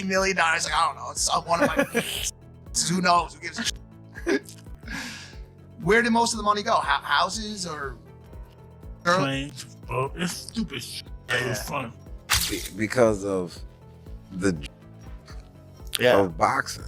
$50 million. Like, I don't know. It's one of my. Who knows? Who gives a shit? Where did most of the money go? Houses or planes? Oh, it's stupid shit. It was fun. Because of the of boxing.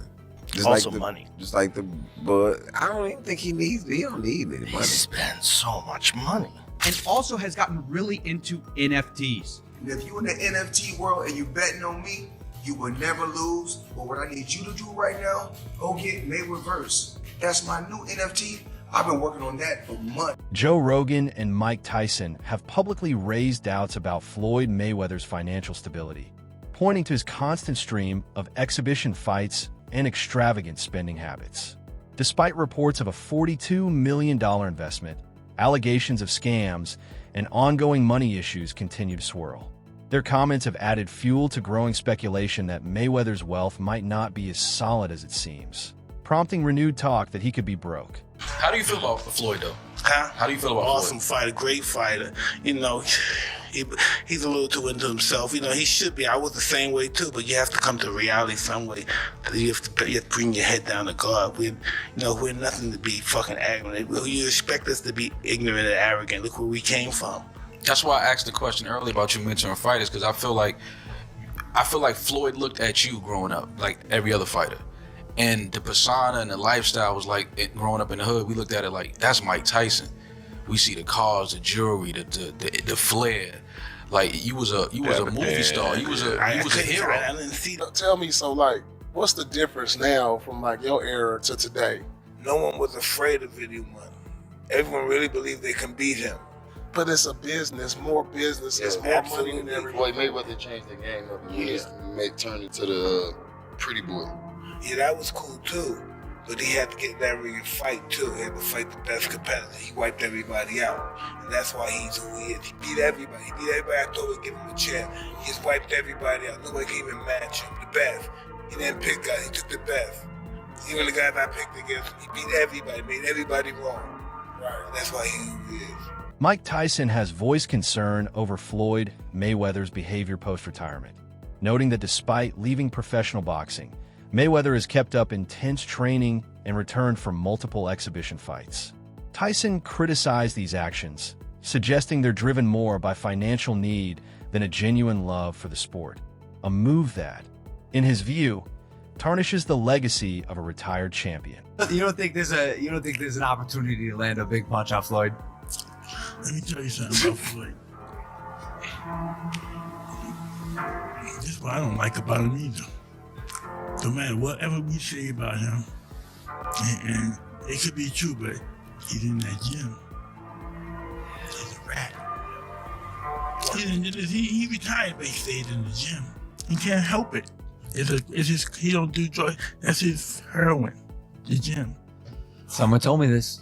Just also like money. Just like but I don't even think he don't need any money. He spends so much money. And also has gotten really into NFTs. If you in the NFT world and you betting on me, you will never lose. But what I need you to do right now, go get Mayweather. That's my new NFT. I've been working on that for months. Joe Rogan and Mike Tyson have publicly raised doubts about Floyd Mayweather's financial stability, pointing to his constant stream of exhibition fights and extravagant spending habits. Despite reports of a $42 million investment, allegations of scams and ongoing money issues continue to swirl. Their comments have added fuel to growing speculation that Mayweather's wealth might not be as solid as it seems, prompting renewed talk that he could be broke. How do you feel about Floyd, though? Huh? How do you feel about awesome Floyd? Fighter, great fighter. You know, he's a little too into himself. You know, he should be. I was the same way too, but you have to come to reality some way. You have to bring your head down to God. We're nothing to be fucking arrogant. You expect us to be ignorant and arrogant. Look where we came from. That's why I asked the question earlier about you mentoring fighters, because I feel like Floyd looked at you growing up like every other fighter. And the persona and the lifestyle was like, growing up in the hood, we looked at it like, that's Mike Tyson. We see the cars, the jewelry, the flair. Like, you was a movie star. You was a hero. I didn't see that. Tell me, so like, what's the difference now from like your era to today? No one was afraid of anyone. Everyone really believed they can beat him. But it's a business, more business, it's more money than everyone. Floyd Mayweather changed the game up. He used to turn into the pretty boy. Yeah, that was cool too. But he had to get in that ring and fight too. He had to fight the best competitor. He wiped everybody out. And that's why he's who he is. He beat everybody. I thought we'd give him a chance. He just wiped everybody out. Nobody can even match him. The best. He didn't pick guys, he took the best. Even the guys I picked against him, he beat everybody, made everybody wrong. Right. That's why he's who he is. Mike Tyson has voiced concern over Floyd Mayweather's behavior post-retirement, noting that despite leaving professional boxing, Mayweather has kept up intense training and returned from multiple exhibition fights. Tyson criticized these actions, suggesting they're driven more by financial need than a genuine love for the sport, a move that, in his view, tarnishes the legacy of a retired champion. You don't think there's an opportunity to land a big punch on Floyd? Let me tell you something about Floyd. This is what I don't like about him either. No matter whatever we say about him, and it could be true, but he's in that gym. He's a rat. He retired, but he stayed in the gym. He can't help it. He don't do drugs. That's his heroin, the gym. Someone told me this.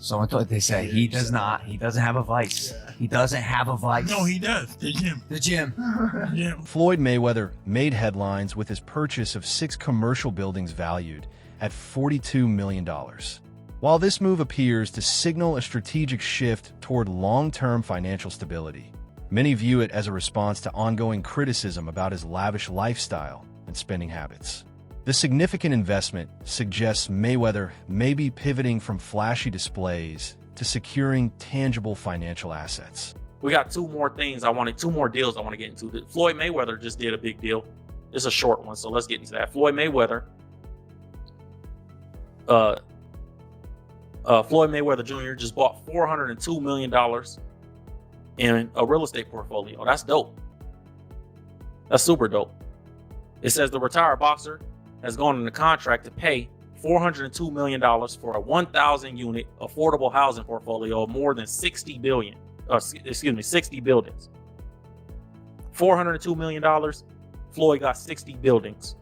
They say he doesn't have a vice. He doesn't have a vice. No, he does. The gym. The gym. Yeah. Floyd Mayweather made headlines with his purchase of 6 commercial buildings valued at $42 million. While this move appears to signal a strategic shift toward long-term financial stability, many view it as a response to ongoing criticism about his lavish lifestyle and spending habits. The significant investment suggests Mayweather may be pivoting from flashy displays to securing tangible financial assets. We got two more deals I want to get into. Floyd Mayweather just did a big deal. It's a short one, so let's get into that. Floyd Mayweather Jr. just bought $402 million in a real estate portfolio. That's dope. That's super dope. It says the retired boxer has gone into contract to pay $402 million for a 1,000 unit affordable housing portfolio of more than 60 buildings. $402 million, Floyd got 60 buildings.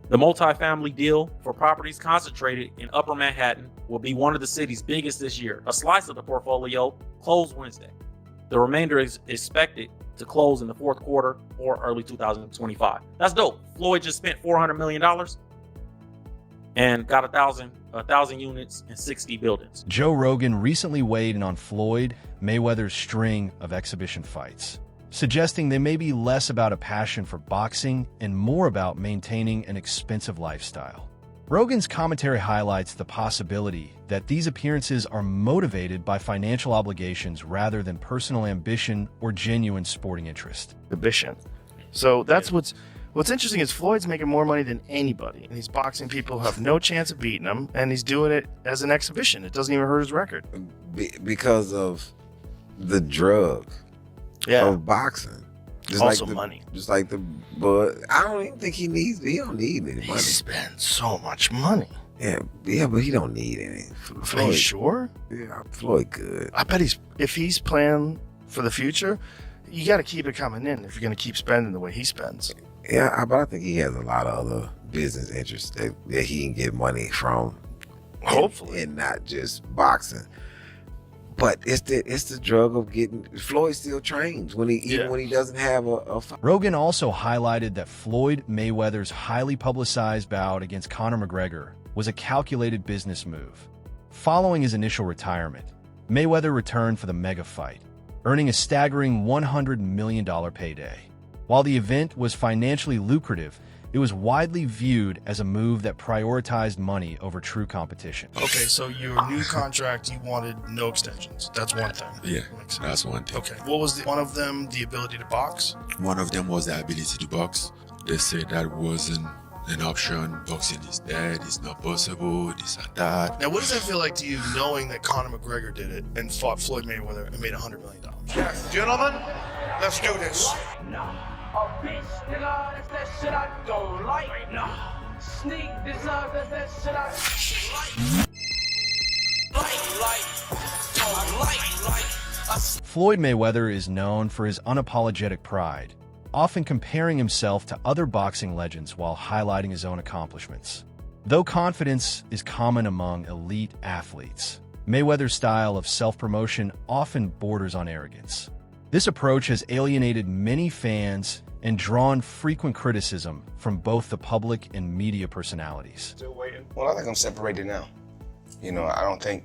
The multifamily deal for properties concentrated in Upper Manhattan will be one of the city's biggest this year. A slice of the portfolio closed Wednesday. The remainder is expected to close in the fourth quarter or early 2025. That's dope. Floyd just spent $400 million and got 1,000 units and 60 buildings. Joe Rogan recently weighed in on Floyd Mayweather's string of exhibition fights, suggesting they may be less about a passion for boxing and more about maintaining an expensive lifestyle. Rogan's commentary highlights the possibility that these appearances are motivated by financial obligations rather than personal ambition or genuine sporting interest. Ambition. So that's what's interesting is Floyd's making more money than anybody, and he's boxing people who have no chance of beating him, and he's doing it as an exhibition. It doesn't even hurt his record. Because of the drug of boxing. Just Also like money. But I don't even think he don't need any money. He spends so much money. Yeah, but he don't need any. Are you sure? Yeah, Floyd good. I bet if he's planning for the future, you got to keep it coming in if you're going to keep spending the way he spends. Yeah, but I think he has a lot of other business interests that he can get money from. Hopefully. And not just boxing. But it's the drug of getting. Floyd still trains when even when he doesn't have a fight. Rogan also highlighted that Floyd Mayweather's highly publicized bout against Conor McGregor was a calculated business move. Following his initial retirement, Mayweather returned for the mega fight, earning a staggering $100 million payday. While the event was financially lucrative, it was widely viewed as a move that prioritized money over true competition. Okay, so your new contract, you wanted no extensions. That's one thing. Yeah, that's one thing. Okay, what was one of them? The ability to box? One of them was the ability to box. They said that wasn't an option. Boxing is dead. It's not possible. This and that. Now, what does that feel like to you, knowing that Conor McGregor did it and fought Floyd Mayweather and made $100 million? Yes, gentlemen, let's do this. A bitch, nigga, that's that shit I don't like. Nah, sneak deserve that shit I like. Floyd Mayweather is known for his unapologetic pride, often comparing himself to other boxing legends while highlighting his own accomplishments. Though confidence is common among elite athletes, Mayweather's style of self-promotion often borders on arrogance. This approach has alienated many fans and drawn frequent criticism from both the public and media personalities. Still waiting. Well, I think I'm separated now. You know, I don't think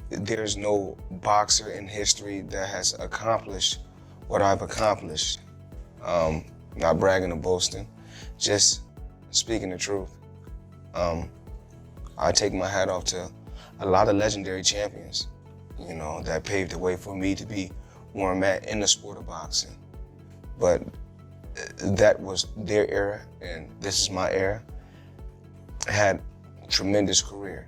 there's no boxer in history that has accomplished what I've accomplished. Not bragging or boasting, just speaking the truth. I take my hat off to a lot of legendary champions, you know, that paved the way for me to be where I'm at in the sport of boxing. But that was their era, and this is my era. I had a tremendous career.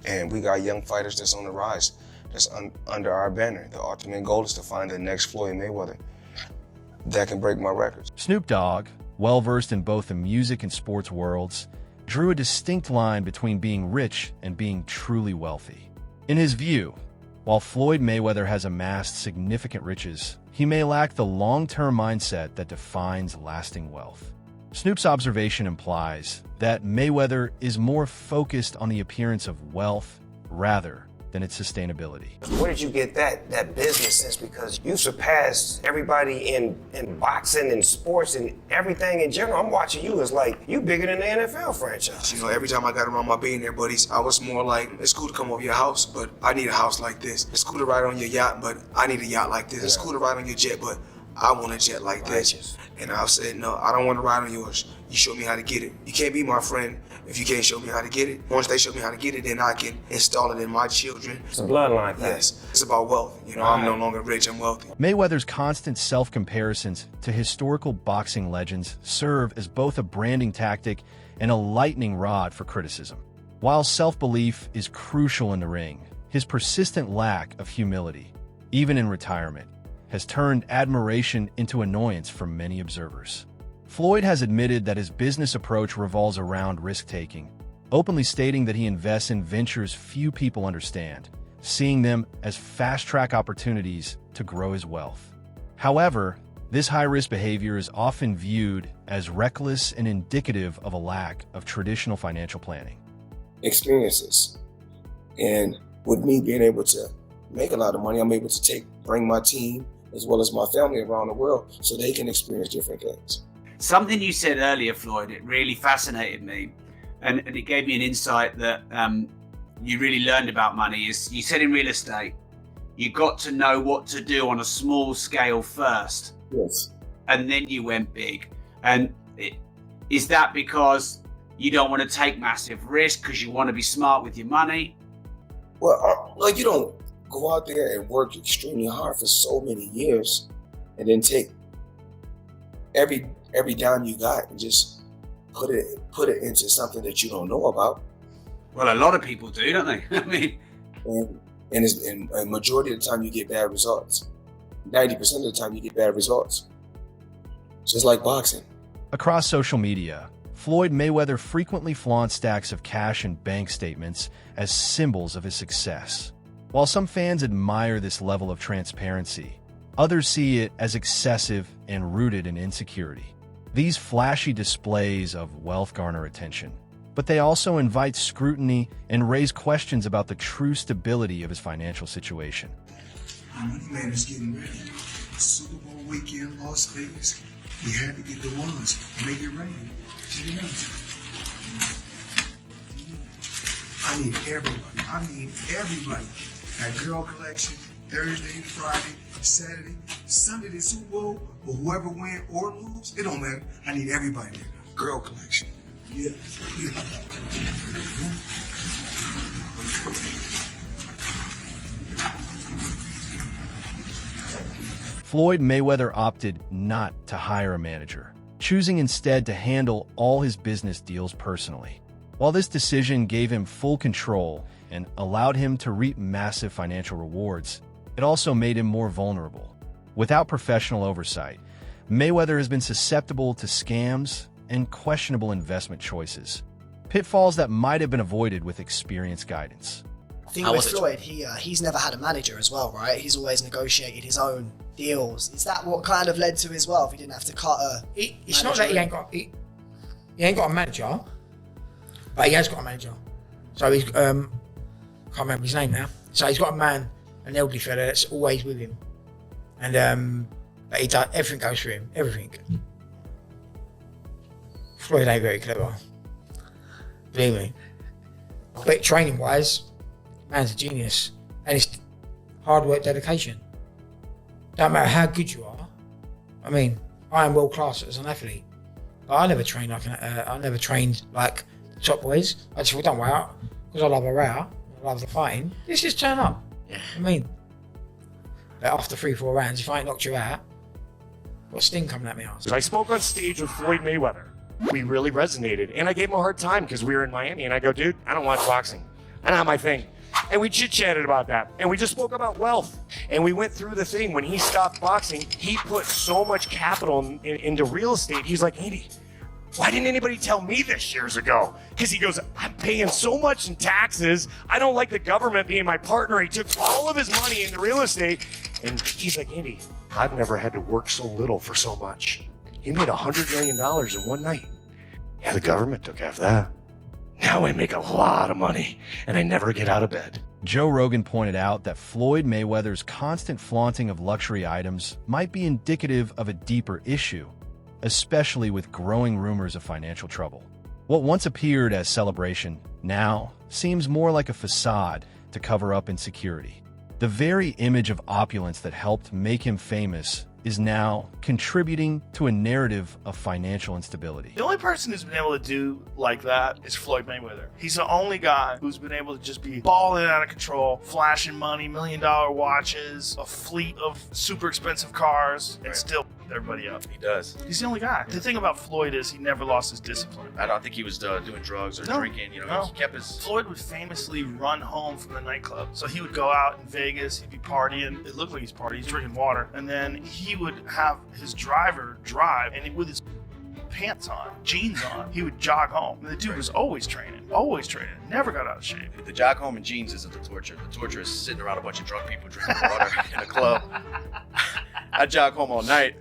And we got young fighters that's on the rise, that's under our banner. The ultimate goal is to find the next Floyd Mayweather that can break my records. Snoop Dogg, well-versed in both the music and sports worlds, drew a distinct line between being rich and being truly wealthy. In his view, while Floyd Mayweather has amassed significant riches, he may lack the long-term mindset that defines lasting wealth. Snoop's observation implies that Mayweather is more focused on the appearance of wealth rather than its sustainability. Where did you get that business sense? Because you surpassed everybody in boxing and sports and everything in general. I'm watching you as like, you bigger than the NFL franchise. You know, every time I got around my billionaire buddies, I was more like, it's cool to come over your house, but I need a house like this. It's cool to ride on your yacht, but I need a yacht like this. It's cool to ride on your jet, but I want a jet like this. And I said, no, I don't want to ride on yours. You show me how to get it. You can't be my friend if you can't show me how to get it. Once they show me how to get it, then I can install it in my children. It's a bloodline thing. Yes, it's about wealth. You know, I'm no longer rich, I'm wealthy. Mayweather's constant self-comparisons to historical boxing legends serve as both a branding tactic and a lightning rod for criticism. While self-belief is crucial in the ring, his persistent lack of humility, even in retirement, has turned admiration into annoyance for many observers. Floyd has admitted that his business approach revolves around risk-taking, openly stating that he invests in ventures few people understand, seeing them as fast-track opportunities to grow his wealth. However, this high-risk behavior is often viewed as reckless and indicative of a lack of traditional financial planning. Experiences. And with me being able to make a lot of money, I'm able to bring my team as well as my family around the world so they can experience different things. Something you said earlier, Floyd, it really fascinated me, and it gave me an insight that you really learned about money. Is you said in real estate, you got to know what to do on a small scale first. Yes. And then you went big. And is that because you don't want to take massive risk because you want to be smart with your money? Well, like, you don't go out there and work extremely hard for so many years and then take every dime you got and just put it into something that you don't know about. Well, a lot of people do, don't they? I mean, and a majority of the time you get bad results. 90% of the time you get bad results. Just like boxing. Across social media, Floyd Mayweather frequently flaunts stacks of cash and bank statements as symbols of his success. While some fans admire this level of transparency, others see it as excessive and rooted in insecurity. These flashy displays of wealth garner attention, but they also invite scrutiny and raise questions about the true stability of his financial situation. Money Man is getting ready. Super Bowl weekend, Las Vegas. We had to get the ones. Make it rain. Check it out. I need everybody. That girl collection, Thursday, Friday, Saturday, Sunday, the Super Bowl, but whoever win or lose, it don't matter. I need everybody there. Girl collection. Yeah. Floyd Mayweather opted not to hire a manager, choosing instead to handle all his business deals personally. While this decision gave him full control and allowed him to reap massive financial rewards, it also made him more vulnerable. Without professional oversight, Mayweather has been susceptible to scams and questionable investment choices, pitfalls that might have been avoided with experienced guidance. I think with Floyd, he's never had a manager as well, right? He's always negotiated his own deals. Is that what kind of led to his wealth? He didn't have to cut a It's not that he ain't got a manager, but he has got a manager. So he's can't remember his name now. So he's got a man, an elderly fella that's always with him, and but he does everything goes through him, everything. Floyd ain't very clever, believe me. But training wise, man's a genius, and it's hard work, dedication. Don't matter how good you are. I mean, I am world class as an athlete, but I never trained like I never trained like the top boys. I just don't weigh out because I love a row, I love the fighting. Let's just turn up. Yeah. I mean, but after 3-4 rounds, if I ain't knocked you out, got Sting coming at me arse. I spoke on stage with Floyd Mayweather. We really resonated, and I gave him a hard time because we were in Miami, and I go, dude, I don't watch boxing. That's not my thing. And we chit-chatted about that, and we just spoke about wealth, and we went through the thing. When he stopped boxing, he put so much capital into real estate. He's like, Andy, why didn't anybody tell me this years ago? Because he goes, I'm paying so much in taxes. I don't like the government being my partner. He took all of his money into real estate, and he's like, Andy, I've never had to work so little for so much. He made $100 million in one night. Yeah, the government took half that. Now I make a lot of money, and I never get out of bed. Joe Rogan pointed out that Floyd Mayweather's constant flaunting of luxury items might be indicative of a deeper issue, especially with growing rumors of financial trouble. What once appeared as celebration now seems more like a facade to cover up insecurity. The very image of opulence that helped make him famous is now contributing to a narrative of financial instability. The only person who's been able to do like that is Floyd Mayweather. He's the only guy who's been able to just be balling out of control, flashing money, $1 million watches, a fleet of super expensive cars, and still everybody up. He does. He's the only guy. The thing about Floyd is he never lost his discipline. I don't think he was doing drugs or drinking. You know, he kept his. Floyd would famously run home from the nightclub. So he would go out in Vegas. He'd be partying. It looked like he's partying. He's drinking water, and then he would have his driver drive, and with his pants on, jeans on, he would jog home. And the dude was always training, never got out of shape. The jog home in jeans isn't the torture. The torture is sitting around a bunch of drunk people drinking water in a club. I jog home all night.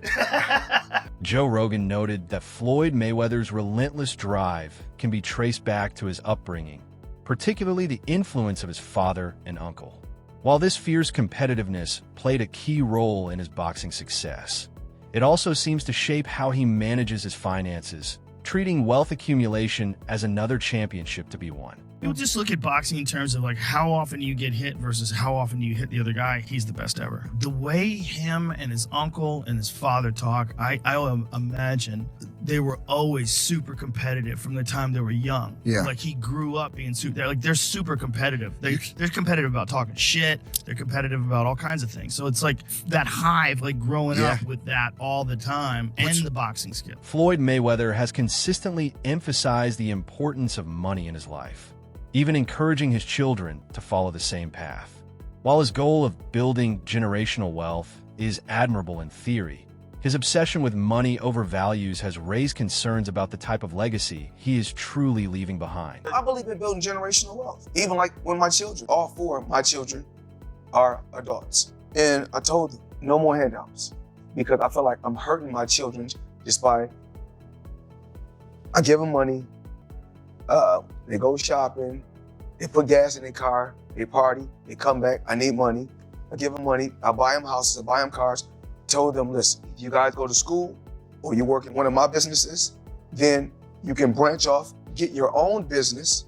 Joe Rogan noted that Floyd Mayweather's relentless drive can be traced back to his upbringing, particularly the influence of his father and uncle. While this fierce competitiveness played a key role in his boxing success, it also seems to shape how he manages his finances, treating wealth accumulation as another championship to be won. People just look at boxing in terms of like how often you get hit versus how often you hit the other guy. He's the best ever. The way him and his uncle and his father talk, I imagine they were always super competitive from the time they were young. Yeah. Like he grew up being they're super competitive. They're competitive about talking shit. They're competitive about all kinds of things. So it's like that hive, like growing up with that all the time and the boxing skill. Floyd Mayweather has consistently emphasized the importance of money in his life, even encouraging his children to follow the same path. While his goal of building generational wealth is admirable in theory, his obsession with money over values has raised concerns about the type of legacy he is truly leaving behind. I believe in building generational wealth. Even like when my children, all 4 of my children are adults. And I told them, no more handouts. Because I feel like I'm hurting my children just by, I give them money, they go shopping, they put gas in their car, they party, they come back, I need money. I give them money, I buy them houses, I buy them cars. Told them, listen, if you guys go to school or you work in one of my businesses, then you can branch off, get your own business,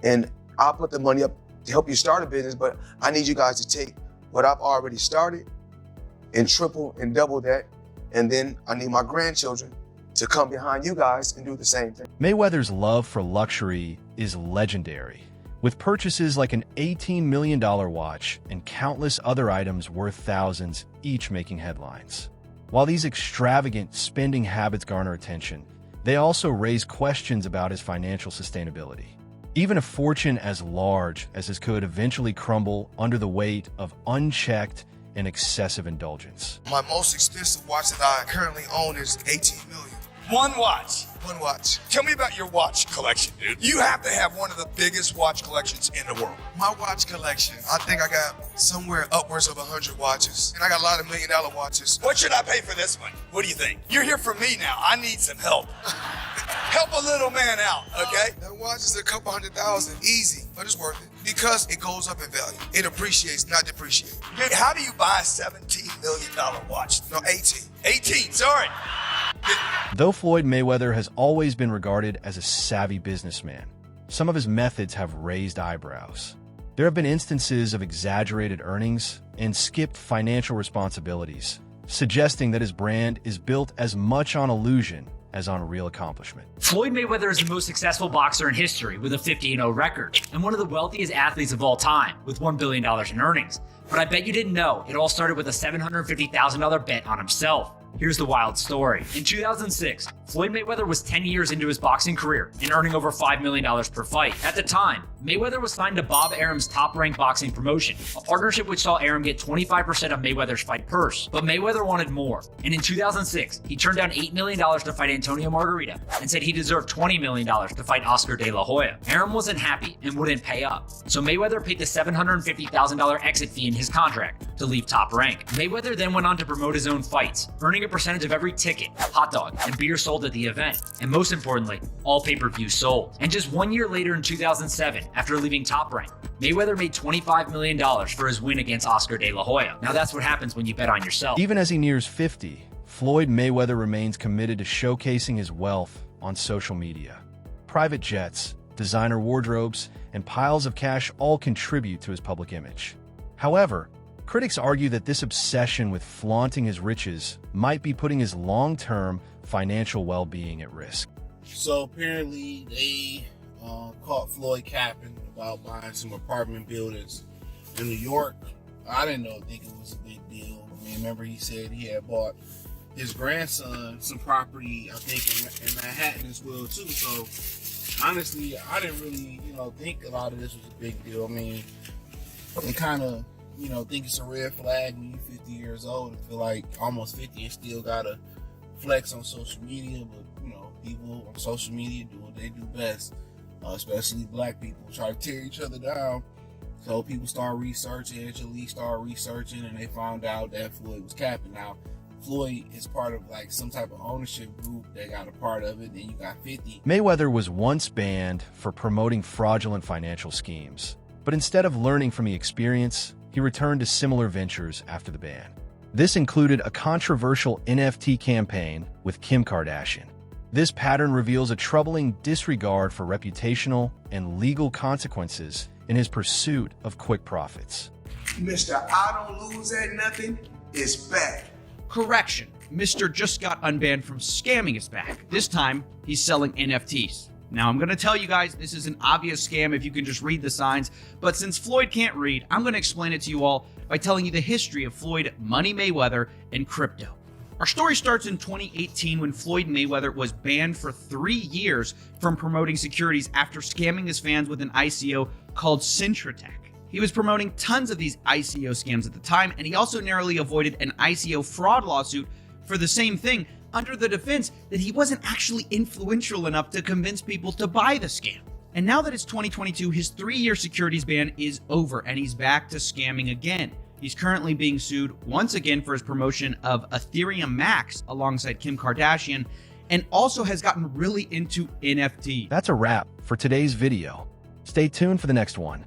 and I'll put the money up to help you start a business, but I need you guys to take what I've already started and triple and double that, and then I need my grandchildren to come behind you guys and do the same thing. Mayweather's love for luxury is legendary, with purchases like an $18 million watch and countless other items worth thousands, each making headlines. While these extravagant spending habits garner attention, they also raise questions about his financial sustainability. Even a fortune as large as his could eventually crumble under the weight of unchecked and excessive indulgence. My most expensive watch that I currently own is 18 million. One watch. One watch. Tell me about your watch collection, dude. You have to have one of the biggest watch collections in the world. My watch collection, I think I got somewhere upwards of 100 watches. And I got a lot of $1 million watches. What should I pay for this one? What do you think? You're here for me now. I need some help. Help a little man out, okay? That watch is a couple $100,000, easy, but it's worth it. Because it goes up in value. It appreciates, not depreciates. Dude, how do you buy a $17 million watch? No, 18. 18, sorry. Though Floyd Mayweather has always been regarded as a savvy businessman, some of his methods have raised eyebrows. There have been instances of exaggerated earnings and skipped financial responsibilities, suggesting that his brand is built as much on illusion as on real accomplishment. Floyd Mayweather is the most successful boxer in history with a 50-0 record, and one of the wealthiest athletes of all time with $1 billion in earnings. But I bet you didn't know, it all started with a $750,000 bet on himself. Here's the wild story. In 2006, Floyd Mayweather was 10 years into his boxing career and earning over $5 million per fight. At the time, Mayweather was signed to Bob Arum's top-ranked boxing promotion, a partnership which saw Arum get 25% of Mayweather's fight purse. But Mayweather wanted more, and in 2006, he turned down $8 million to fight Antonio Margarita and said he deserved $20 million to fight Oscar De La Hoya. Arum wasn't happy and wouldn't pay up, so Mayweather paid the $750,000 exit fee in his contract to leave Top Rank. Mayweather then went on to promote his own fights, earning a percentage of every ticket, hot dog, and beer sold at the event, and most importantly, all pay-per-views sold. And just 1 year later in 2007, after leaving Top Rank, Mayweather made $25 million for his win against Oscar De La Hoya. Now that's what happens when you bet on yourself. Even as he nears 50, Floyd Mayweather remains committed to showcasing his wealth on social media. Private jets, designer wardrobes, and piles of cash all contribute to his public image. However, critics argue that this obsession with flaunting his riches might be putting his long-term financial well-being at risk. So apparently they caught Floyd capping about buying some apartment buildings in New York. I didn't think it was a big deal. I mean, remember he said he had bought his grandson some property, I think, in Manhattan as well too. So honestly, I didn't really, think a lot of this was a big deal. I mean, it kind of, think it's a red flag when you're 50 years old and feel like almost 50 and still gotta flex on social media. But, people on social media do what they do best, especially black people, try to tear each other down. So people start researching, Angelique started researching, and they found out that Floyd was capping. Now, Floyd is part of like some type of ownership group that got a part of it. Then you got 50. Mayweather was once banned for promoting fraudulent financial schemes, but instead of learning from the experience, he returned to similar ventures after the ban. This included a controversial NFT campaign with Kim Kardashian. This pattern reveals a troubling disregard for reputational and legal consequences in his pursuit of quick profits. Mr. I don't lose at nothing is back. Correction. Mr. just got unbanned from scamming is back. This time, he's selling NFTs. Now, I'm going to tell you guys this is an obvious scam if you can just read the signs, but since Floyd can't read, I'm going to explain it to you all by telling you the history of Floyd Money Mayweather and crypto. Our story starts in 2018 when Floyd Mayweather was banned for 3 years from promoting securities after scamming his fans with an ICO called Syntratech. He was promoting tons of these ICO scams at the time, and he also narrowly avoided an ICO fraud lawsuit for the same thing under the defense that he wasn't actually influential enough to convince people to buy the scam. And now that it's 2022, his 3-year securities ban is over and he's back to scamming again. He's currently being sued once again for his promotion of Ethereum Max alongside Kim Kardashian, and also has gotten really into NFT. That's a wrap for today's video. Stay tuned for the next one.